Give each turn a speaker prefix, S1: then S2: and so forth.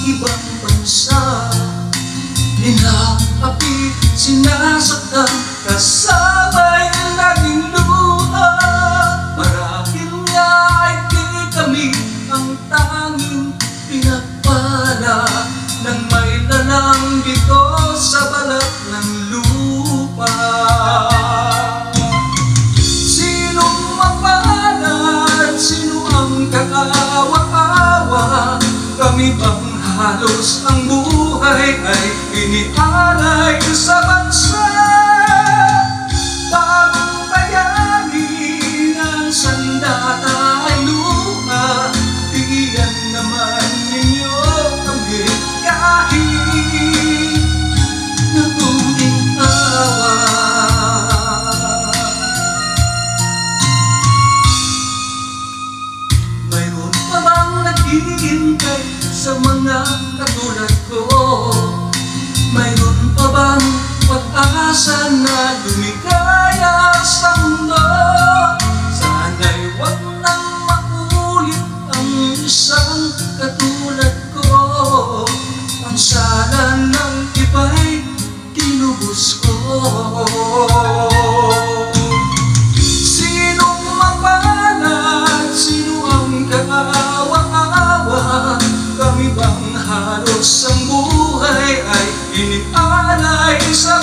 S1: ibang bansa. Hinahapit, sinasaktan, kasabay ang naging luha. Marahil nga ay di kami ang tanging pinagpala ng may lalang dito sa balat ng lupa. Sinong mapalad, sino ang kakaawa-awa? Kami bang halos ang buhay ay inialay sa bansa? Bagong bayani ng sandata ay luha. Bigyan naman ninyo kami kahit nabuting awa. Mayroon pa bang naghihintay sa mga katulad ko? Mayroon pa bang pag-asa na lumikaya sa mundo? Sana'y wag nang maulit ang isang katulad ko. Ang sala ng iba'y tinubos ko. Sinong mapalad, sino ang kaawa-awa? Kami bang halos ang buhay ay inialay sa